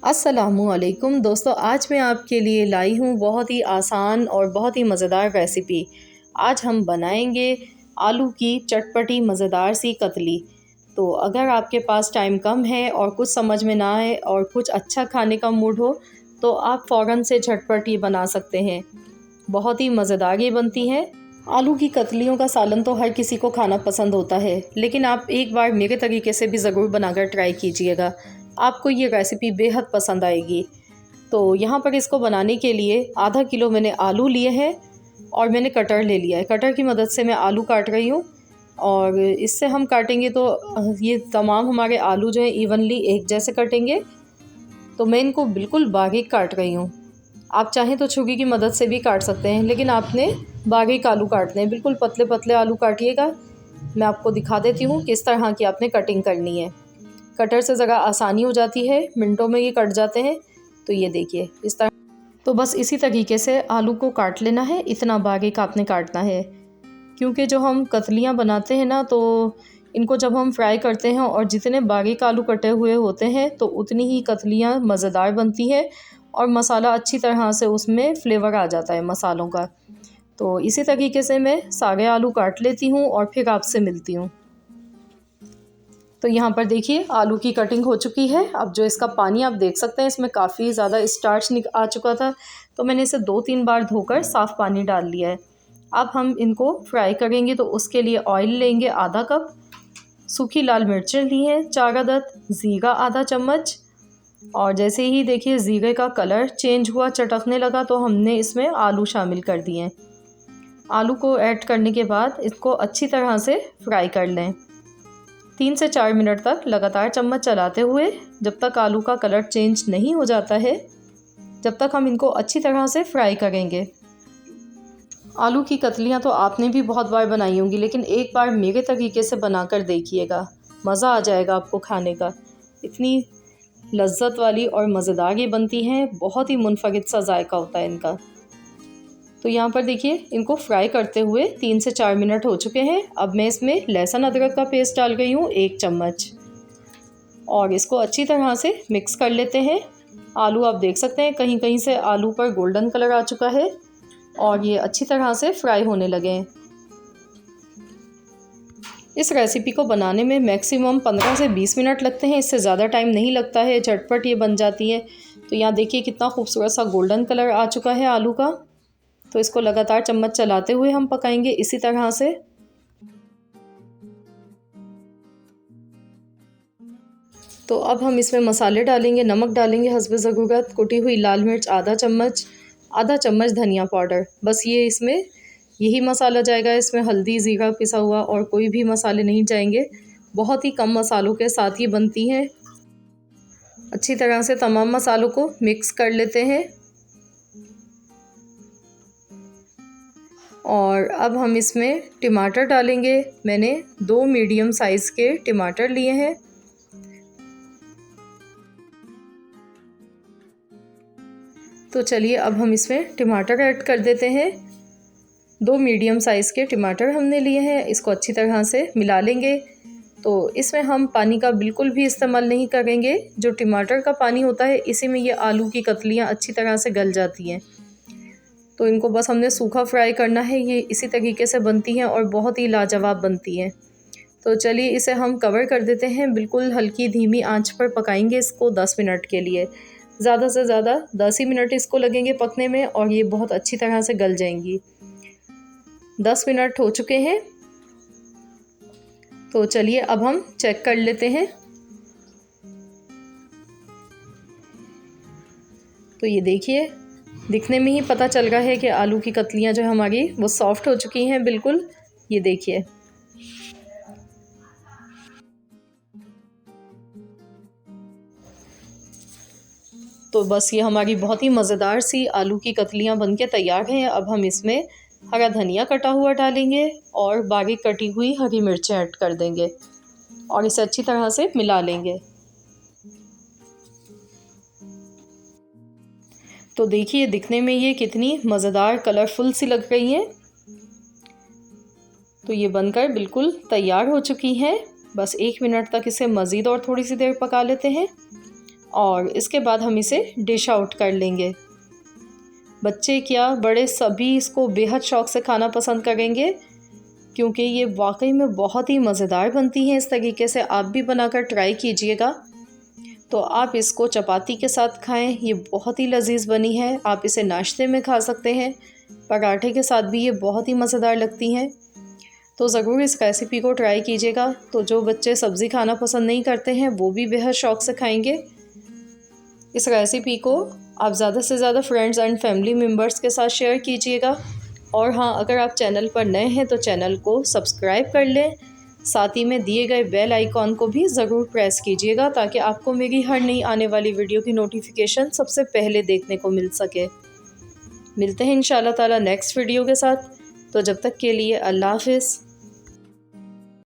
अस्सलामुअलैकुम दोस्तों, आज मैं आपके लिए लाई हूँ बहुत ही आसान और बहुत ही मज़ेदार रेसिपी। आज हम बनाएंगे आलू की चटपटी मज़ेदार सी कतली। तो अगर आपके पास टाइम कम है और कुछ समझ में ना आए और कुछ अच्छा खाने का मूड हो तो आप फ़ौरन से झटपट ये बना सकते हैं। बहुत ही मज़ेदार ये बनती है। आलू की कतलियों का सालन तो हर किसी को खाना पसंद होता है, लेकिन आप एक बार मेरे तरीके से भी ज़रूर बनाकर ट्राई कीजिएगा। आपको ये रेसिपी बेहद पसंद आएगी। तो यहाँ पर इसको बनाने के लिए आधा किलो मैंने आलू लिए हैं और मैंने कटर ले लिया है। कटर की मदद से मैं आलू काट रही हूँ और इससे हम काटेंगे तो ये तमाम हमारे आलू जो है इवनली एक जैसे कटेंगे। तो मैं इनको बिल्कुल बारीक काट रही हूँ। आप चाहें तो छुरी की मदद से भी काट सकते हैं, लेकिन आपने बारीक आलू काटने हैं। बिल्कुल पतले पतले आलू काटिएगा। मैं आपको दिखा देती हूँ किस तरह की आपने कटिंग करनी है। कटर से ज़रा आसानी हो जाती है, मिनटों में ये कट जाते हैं। तो ये देखिए इस तरह। तो बस इसी तरीके से आलू को काट लेना है, इतना बारीक आपने काटना है। क्योंकि जो हम कतलियाँ बनाते हैं ना, तो इनको जब हम फ्राई करते हैं और जितने बारीक आलू कटे हुए होते हैं तो उतनी ही कतलियाँ मज़ेदार बनती है और मसाला अच्छी तरह से उसमें फ्लेवर आ जाता है मसालों का। तो इसी तरीके से मैं सारे आलू काट लेती हूँ और फिर आपसे मिलती हूँ। तो यहाँ पर देखिए आलू की कटिंग हो चुकी है। अब जो इसका पानी आप देख सकते हैं, इसमें काफ़ी ज़्यादा स्टार्च आ चुका था, तो मैंने इसे 2-3 बार धोकर साफ़ पानी डाल लिया है। अब हम इनको फ्राई करेंगे तो उसके लिए ऑयल लेंगे आधा कप, सूखी लाल मिर्चें ली हैं 4 अदद, ज़ीरा आधा चम्मच। और जैसे ही देखिए ज़ीरे का कलर चेंज हुआ, चटकने लगा, तो हमने इसमें आलू शामिल कर दिए हैं। आलू को ऐड करने के बाद इसको अच्छी तरह से फ्राई कर लें 3 से 4 मिनट तक, लगातार चम्मच चलाते हुए जब तक आलू का कलर चेंज नहीं हो जाता है, जब तक हम इनको अच्छी तरह से फ्राई करेंगे। आलू की कतलियाँ तो आपने भी बहुत बार बनाई होंगी, लेकिन एक बार मेरे तरीके से बनाकर देखिएगा, मज़ा आ जाएगा आपको खाने का। इतनी लज्जत वाली और मज़ेदार ये बनती हैं, बहुत ही मुनफरिद सा जायका होता है इनका। तो यहाँ पर देखिए इनको फ्राई करते हुए 3 से 4 मिनट हो चुके हैं। अब मैं इसमें लहसुन अदरक का पेस्ट डाल गई हूँ 1 चम्मच और इसको अच्छी तरह से मिक्स कर लेते हैं। आलू आप देख सकते हैं कहीं कहीं से आलू पर गोल्डन कलर आ चुका है और ये अच्छी तरह से फ्राई होने लगे हैं। इस रेसिपी को बनाने में मैक्सिमम 15 से 20 मिनट लगते हैं, इससे ज़्यादा टाइम नहीं लगता है, झटपट ये बन जाती है। तो यहाँ देखिए कितना खूबसूरत सा गोल्डन कलर आ चुका है आलू का। तो इसको लगातार चम्मच चलाते हुए हम पकाएंगे इसी तरह से। तो अब हम इसमें मसाले डालेंगे, नमक डालेंगे हस्बे ज़रूरत, कुटी हुई लाल मिर्च आधा चम्मच धनिया पाउडर। बस ये इसमें यही मसाला जाएगा, इसमें हल्दी ज़ीरा पिसा हुआ और कोई भी मसाले नहीं जाएंगे। बहुत ही कम मसालों के साथ ये बनती है। अच्छी तरह से तमाम मसालों को मिक्स कर लेते हैं और अब हम इसमें टमाटर डालेंगे। मैंने 2 मीडियम साइज़ के टमाटर लिए हैं। तो चलिए अब हम इसमें टमाटर ऐड कर देते हैं। 2 मीडियम साइज़ के टमाटर हमने लिए हैं, इसको अच्छी तरह से मिला लेंगे। तो इसमें हम पानी का बिल्कुल भी इस्तेमाल नहीं करेंगे। जो टमाटर का पानी होता है इसी में ये आलू की कतलियाँ अच्छी तरह से गल जाती हैं। तो इनको बस हमने सूखा फ्राई करना है। ये इसी तरीके से बनती हैं और बहुत ही लाजवाब बनती हैं। तो चलिए इसे हम कवर कर देते हैं। बिल्कुल हल्की धीमी आंच पर पकाएंगे इसको 10 मिनट के लिए। ज़्यादा से ज़्यादा 10 ही मिनट इसको लगेंगे पकने में और ये बहुत अच्छी तरह से गल जाएंगी। 10 मिनट हो चुके हैं। तो चलिए अब हम चेक कर लेते हैं। तो ये देखिए दिखने में ही पता चल रहा है कि आलू की कतलियाँ जो हमारी वो सॉफ्ट हो चुकी हैं बिल्कुल। ये देखिए तो बस ये हमारी बहुत ही मज़ेदार सी आलू की कतलियाँ बनके तैयार हैं। अब हम इसमें हरा धनिया कटा हुआ डालेंगे और बारीक कटी हुई हरी मिर्चें ऐड कर देंगे और इसे अच्छी तरह से मिला लेंगे। तो देखिए दिखने में ये कितनी मज़ेदार कलरफुल सी लग रही हैं। तो ये बनकर बिल्कुल तैयार हो चुकी हैं। बस 1 मिनट तक इसे मज़ीद और थोड़ी सी देर पका लेते हैं। और इसके बाद हम इसे डिश आउट कर लेंगे। बच्चे क्या बड़े सभी इसको बेहद शौक़ से खाना पसंद करेंगे, क्योंकि ये वाकई में बहुत ही मज़ेदार बनती हैं। इस तरीके से आप भी बनाकर ट्राई कीजिएगा। तो आप इसको चपाती के साथ खाएं, ये बहुत ही लजीज बनी है। आप इसे नाश्ते में खा सकते हैं, पराठे के साथ भी ये बहुत ही मज़ेदार लगती हैं। तो ज़रूर इस रेसिपी को ट्राई कीजिएगा। तो जो बच्चे सब्ज़ी खाना पसंद नहीं करते हैं वो भी बेहद शौक़ से खाएंगे। इस रेसिपी को आप ज़्यादा से ज़्यादा फ्रेंड्स एंड फैमिली मेम्बर्स के साथ शेयर कीजिएगा। और हाँ, अगर आप चैनल पर नए हैं तो चैनल को सब्सक्राइब कर लें। साथ ही में दिए गए बेल आइकॉन को भी ज़रूर प्रेस कीजिएगा, ताकि आपको मेरी हर नई आने वाली वीडियो की नोटिफिकेशन सबसे पहले देखने को मिल सके। मिलते हैं इंशाल्लाह ताला नेक्स्ट वीडियो के साथ। तो जब तक के लिए अल्लाह हाफ़िज़।